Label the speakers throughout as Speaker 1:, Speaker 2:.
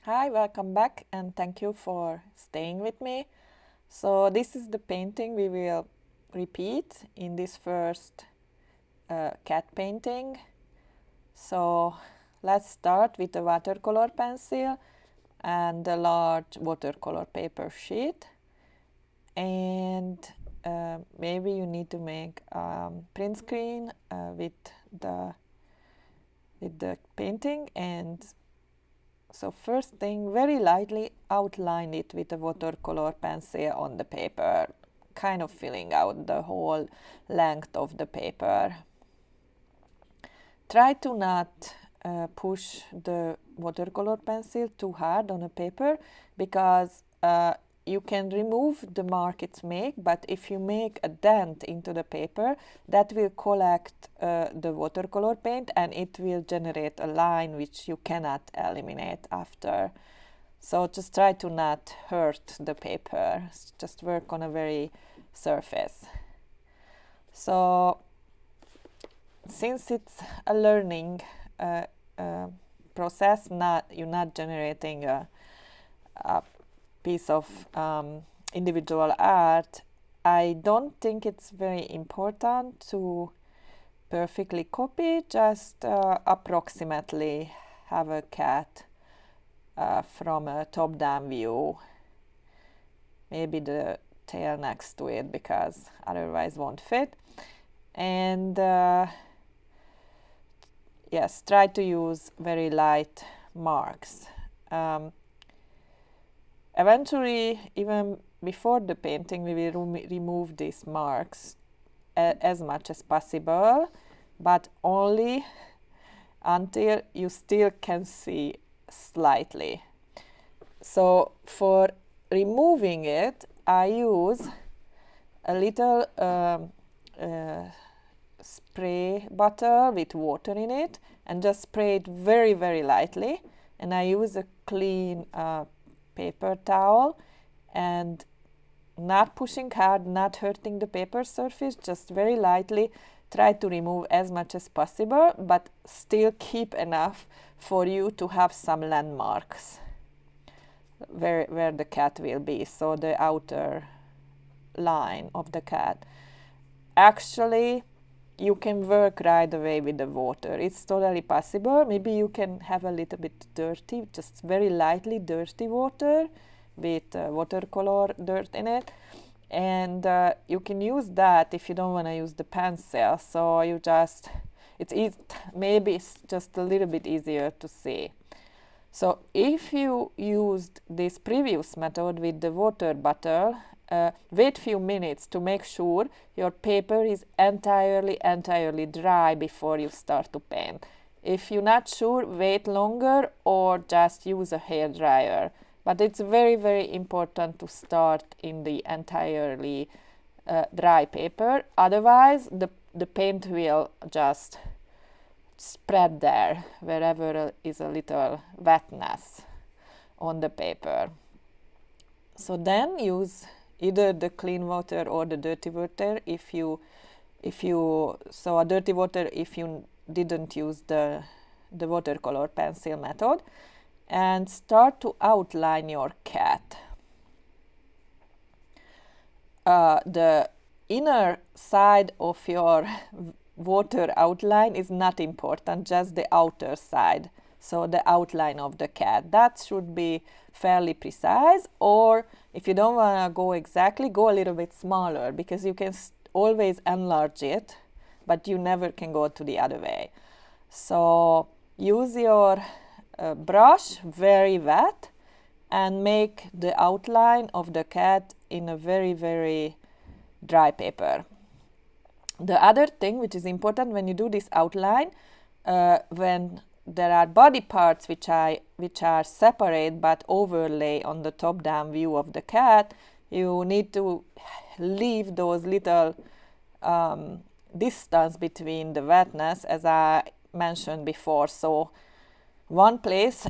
Speaker 1: Hi, welcome back and thank you for staying with me. So this is the painting we will repeat in this first cat painting. So let's start with a watercolor pencil and a large watercolor paper sheet. And maybe you need to make print screen with the painting. And so first thing, very lightly outline it with a watercolor pencil on the paper, kind of filling out the whole length of the paper. Try to not push the watercolor pencil too hard on a paper, because you can remove the mark it make, but if you make a dent into the paper, that will collect the watercolor paint and it will generate a line which you cannot eliminate after. So just try to not hurt the paper, just work on a very surface. So since it's a learning process, you're not generating a piece of individual art, I don't think it's very important to perfectly copy, just approximately have a cat from a top-down view, maybe the tail next to it, because otherwise won't fit. And yes, try to use very light marks. Eventually, even before the painting, we will remove these marks as much as possible, but only until you still can see slightly. So for removing it, I use a little spray bottle with water in it and just spray it very, very lightly. And I use a clean paper towel and not pushing hard, not hurting the paper surface, just very lightly try to remove as much as possible, but still keep enough for you to have some landmarks where the cat will be, so the outer line of the cat. Actually, you can work right away with the water. It's totally possible. Maybe you can have a little bit dirty, just very lightly dirty water with watercolor dirt in it. And you can use that if you don't want to use the pencil. So you just, maybe it's just a little bit easier to see. So if you used this previous method with the water bottle, wait few minutes to make sure your paper is entirely dry before you start to paint. If you're not sure, wait longer or just use a hair dryer. But it's very, very important to start in the entirely dry paper. Otherwise, the paint will just spread there wherever is a little wetness on the paper. So then use either the clean water or the dirty water so a dirty water if you didn't use the watercolor pencil method, and start to outline your cat. The inner side of your water outline is not important, just the outer side, so the outline of the cat. That should be fairly precise, or if you don't want to go exactly, go a little bit smaller, because you can always enlarge it, but you never can go to the other way. So use your brush very wet and make the outline of the cat in a very, very dry paper. The other thing which is important when you do this outline, when there are body parts which are separate but overlay on the top-down view of the cat, you need to leave those little distance between the wetness, as I mentioned before. So one place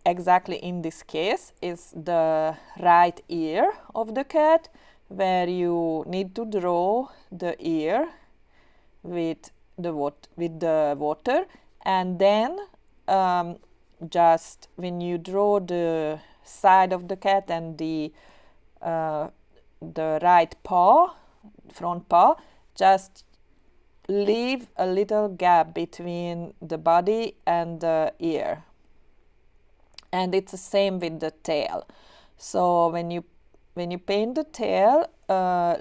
Speaker 1: exactly in this case is the right ear of the cat, where you need to draw the ear with the water, and then just when you draw the side of the cat and the right paw, front paw, just leave a little gap between the body and the ear. And it's the same with the tail. So when you paint the tail,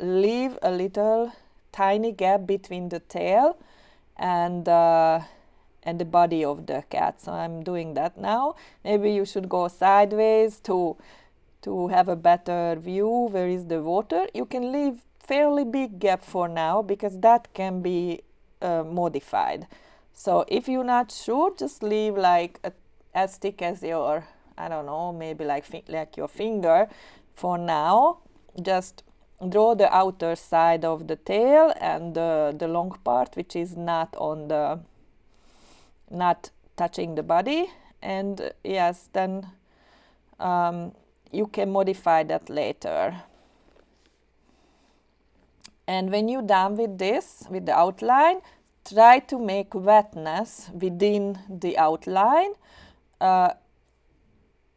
Speaker 1: leave a little tiny gap between the tail and the body of the cat. So I'm doing that now. Maybe you should go sideways to have a better view. Where is the water? You can leave fairly big gap for now because that can be modified. So if you're not sure, just leave like as thick as your, I don't know, maybe like your finger for now. Just draw the outer side of the tail and the long part, which is not touching the body. And yes, then you can modify that later. And when you're done with this, with the outline, try to make wetness within the outline.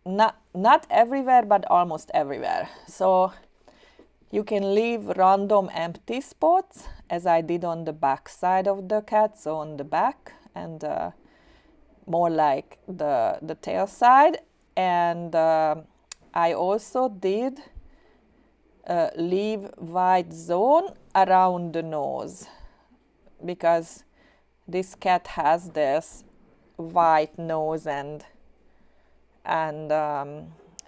Speaker 1: Not everywhere, but almost everywhere. So you can leave random empty spots, as I did on the back side of the cat, so on the back and more like the tail side. And I also did leave white zone around the nose, because this cat has this white nose and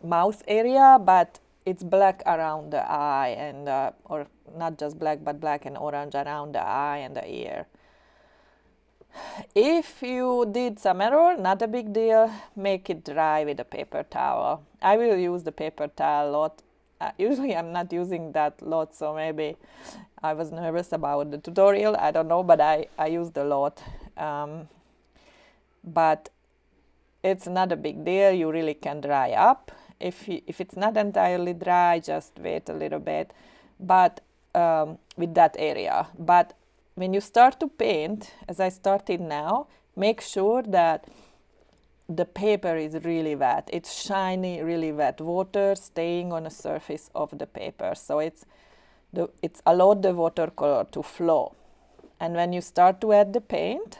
Speaker 1: mouth area, but it's black around the eye, and or not just black, but black and orange around the eye and the ear. If you did some error, not a big deal, make it dry with a paper towel. I will use the paper towel a lot. Usually I'm not using that a lot, so maybe I was nervous about the tutorial, I don't know, but I used a lot. But it's not a big deal, you really can dry up. If it's not entirely dry, just wait a little bit, but with that area. But when you start to paint, as I started now, make sure that the paper is really wet. It's shiny, really wet. Water staying on the surface of the paper. So it's allowed the watercolor to flow. And when you start to add the paint,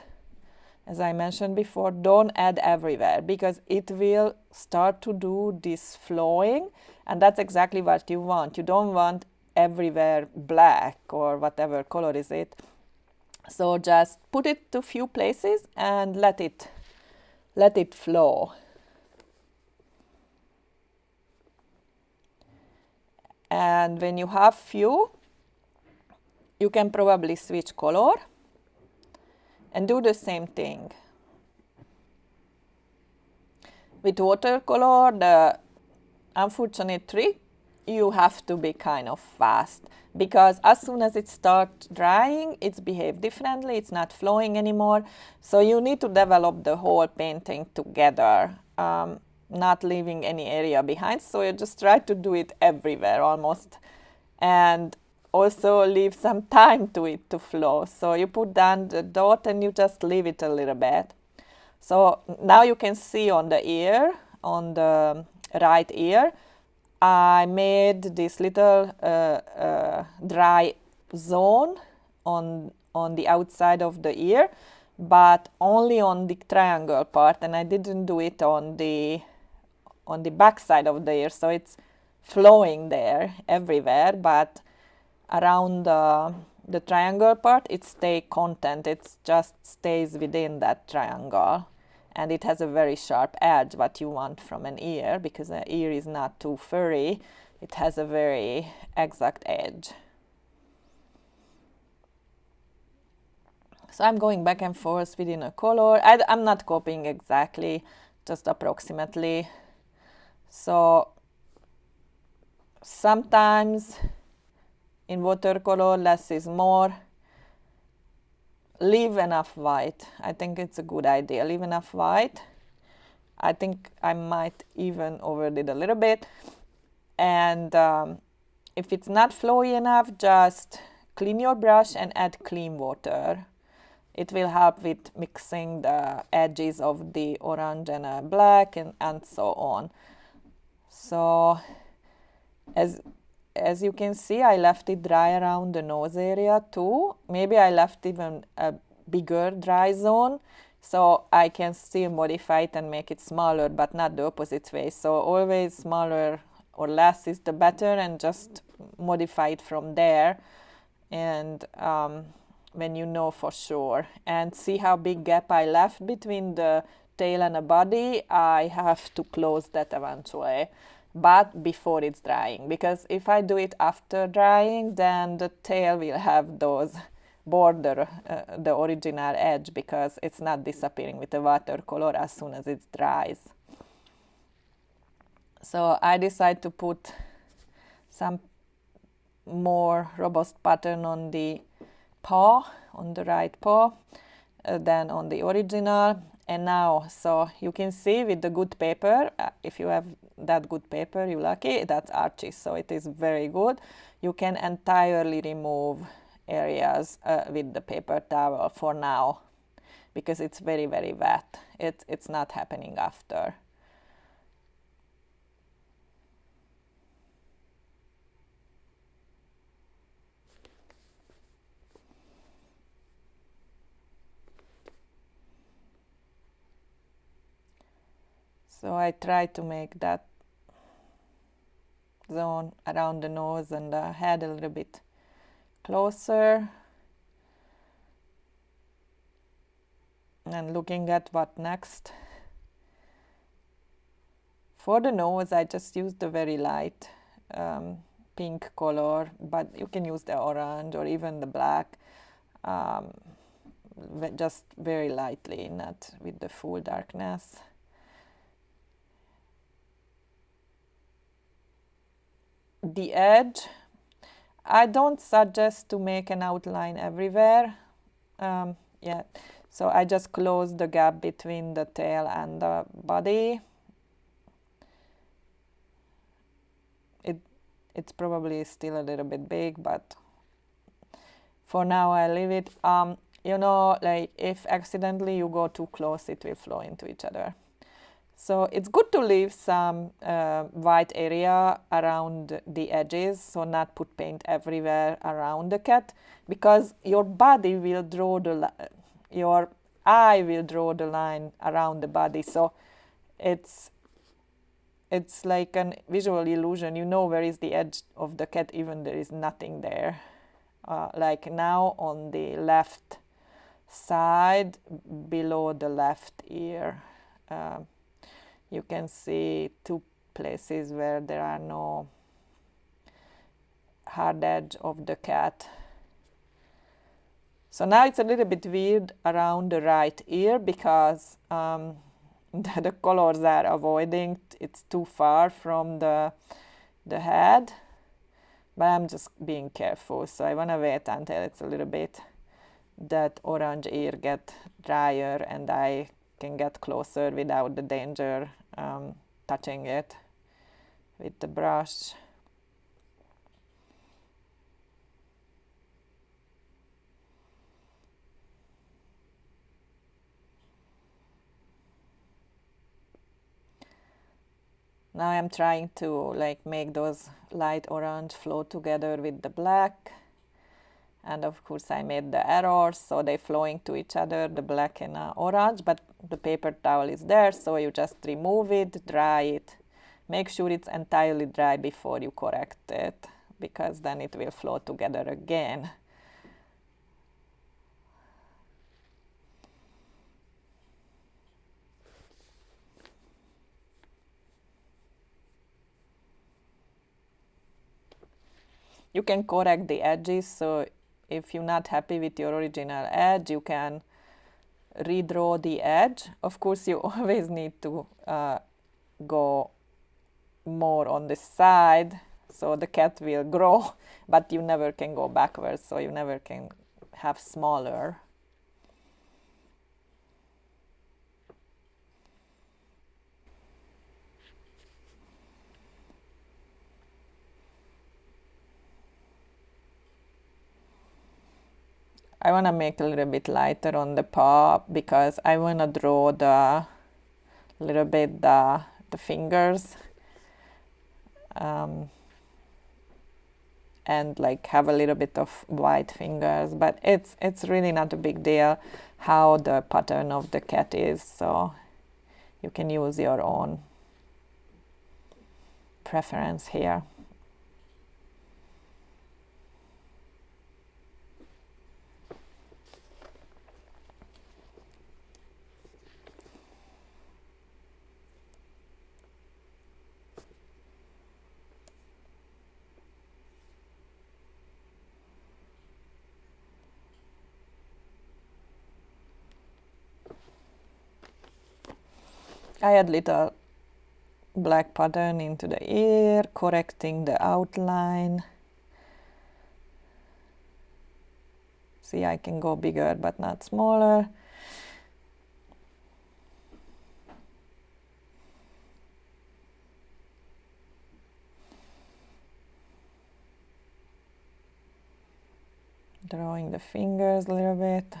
Speaker 1: as I mentioned before, don't add everywhere, because it will start to do this flowing, and that's exactly what you want. You don't want everywhere black or whatever color is it. So just put it to few places and let it flow. And when you have few, you can probably switch color and do the same thing. With watercolor, the unfortunate trick, you have to be kind of fast, because as soon as it starts drying, it's behaved differently, it's not flowing anymore. So you need to develop the whole painting together, not leaving any area behind. So you just try to do it everywhere almost, and also leave some time to it to flow. So you put down the dot and you just leave it a little bit. So now you can see on the ear, on the right ear, I made this little dry zone on the outside of the ear, but only on the triangle part, and I didn't do it on the back side of the ear. So it's flowing there everywhere, but around the triangle part, it stays content. It just stays within that triangle. And it has a very sharp edge, what you want from an ear, because an ear is not too furry. It has a very exact edge. So I'm going back and forth within a color. I'm not copying exactly, just approximately. So sometimes in watercolor, less is more. Leave enough white. I think it's a good idea. Leave enough white. I think I might even overdid a little bit. And if it's not flowy enough, just clean your brush and add clean water. It will help with mixing the edges of the orange and black and so on. So as you can see, I left it dry around the nose area too. Maybe I left even a bigger dry zone, so I can still modify it and make it smaller, but not the opposite way. So always smaller or less is the better, and just modify it from there. And when you know for sure, and see how big gap I left between the tail and the body, I have to close that eventually, but before it's drying, because if I do it after drying, then the tail will have those border, the original edge, because it's not disappearing with the watercolor as soon as it dries. So I decided to put some more robust pattern on the paw, on the right paw, than on the original. And now, so you can see with the good paper, if you have that good paper, you're lucky, that's Archie, so it is very good. You can entirely remove areas with the paper towel for now, because it's very, very wet. It's not happening after. So I try to make that zone around the nose and the head a little bit closer. And looking at what next. For the nose, I just used the very light pink color, but you can use the orange or even the black, just very lightly, not with the full darkness. The edge, I don't suggest to make an outline everywhere. Yeah, so I just close the gap between the tail and the body. It's probably still a little bit big, but for now I leave it. You know, like if accidentally you go too close, it will flow into each other. So it's good to leave some white area around the edges, so not put paint everywhere around the cat, because your body will draw your eye will draw the line around the body. So it's like a visual illusion. You know where is the edge of the cat, even there is nothing there. Like now on the left side, below the left ear, you can see two places where there are no hard edge of the cat. So now it's a little bit weird around the right ear, because the colors are avoiding, it's too far from the head, but I'm just being careful. So I want to wait until it's a little bit, that orange ear get drier, and I can get closer without the danger touching it with the brush. Now I'm trying to like make those light orange flow together with the black, and of course I made the errors, so they flowing to each other, the black and orange, but the paper towel is there, so you just remove it, dry it, make sure it's entirely dry before you correct it, because then it will flow together again. You can correct the edges, so if you're not happy with your original edge, you can redraw the edge. Of course, you always need to go more on the side, so the cat will grow, but you never can go backwards, so you never can have smaller. I want to make a little bit lighter on the paw because I want to draw the little bit the fingers and like have a little bit of white fingers, but it's really not a big deal how the pattern of the cat is, so you can use your own preference here. I add little black pattern into the ear, correcting the outline. See, I can go bigger but not smaller. Drawing the fingers a little bit.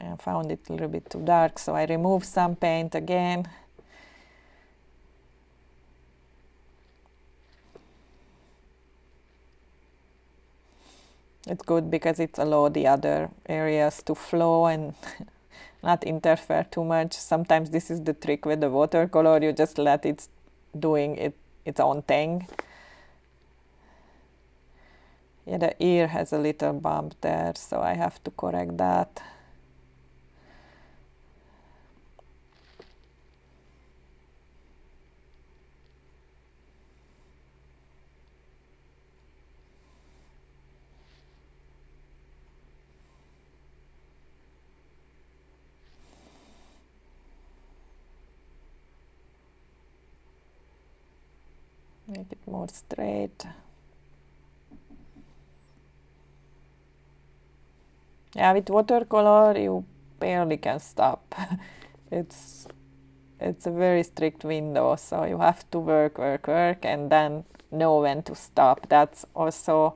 Speaker 1: I found it a little bit too dark, so I removed some paint again. It's good because it allows the other areas to flow and not interfere too much. Sometimes this is the trick with the watercolor, you just let it doing its own thing. Yeah, the ear has a little bump there, so I have to correct that. Make it more straight. Yeah, with watercolor you barely can stop. It's a very strict window, so you have to work, and then know when to stop. That's also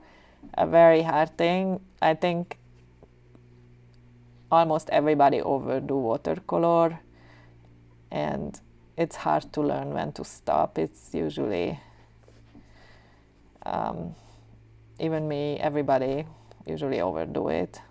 Speaker 1: a very hard thing. I think almost everybody overdo watercolor, and it's hard to learn when to stop. It's usually even me, everybody usually overdo it.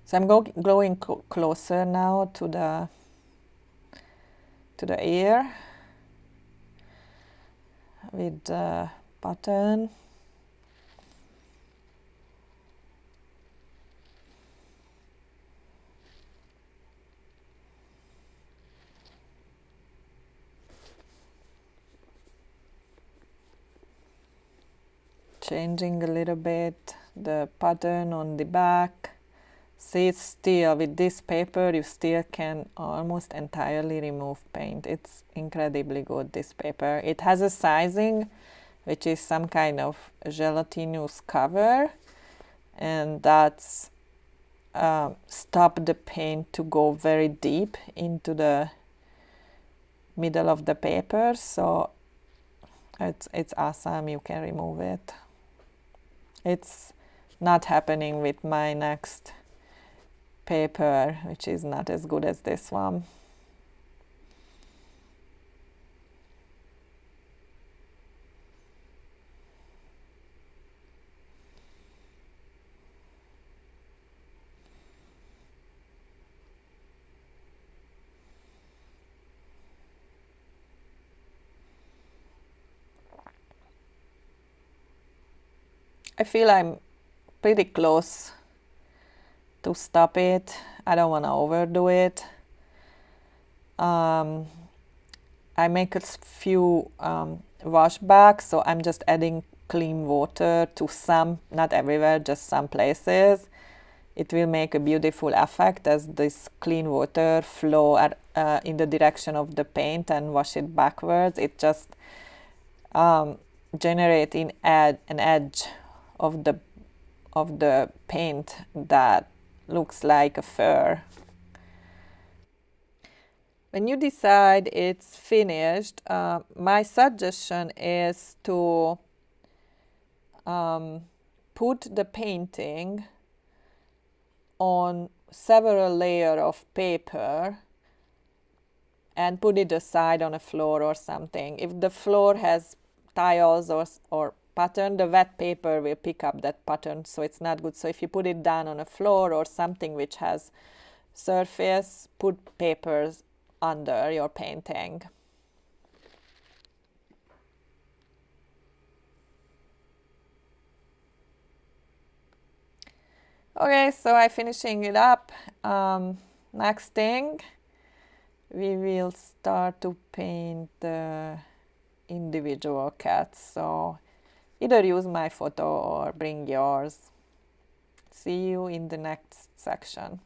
Speaker 1: So I'm going closer now to the ear with the pattern. Changing a little bit the pattern on the back. See, it's still, with this paper, you still can almost entirely remove paint. It's incredibly good, this paper. It has a sizing, which is some kind of gelatinous cover, and that's stop the paint to go very deep into the middle of the paper, so it's awesome. You can remove it. It's not happening with my next paper, which is not as good as this one. I feel I'm pretty close to stop it. I don't want to overdo it. I make a few washbacks, so I'm just adding clean water to some, not everywhere, just some places. It will make a beautiful effect as this clean water flow in the direction of the paint and wash it backwards. It just generates an edge of of the paint that looks like a fur. When you decide it's finished, my suggestion is to put the painting on several layers of paper and put it aside on a floor or something. If the floor has tiles or pattern, the wet paper will pick up that pattern, so it's not good. So if you put it down on a floor or something which has surface, put papers under your painting. Okay, so I'm finishing it up. Next thing, we will start to paint the individual cats. So either use my photo or bring yours. See you in the next section.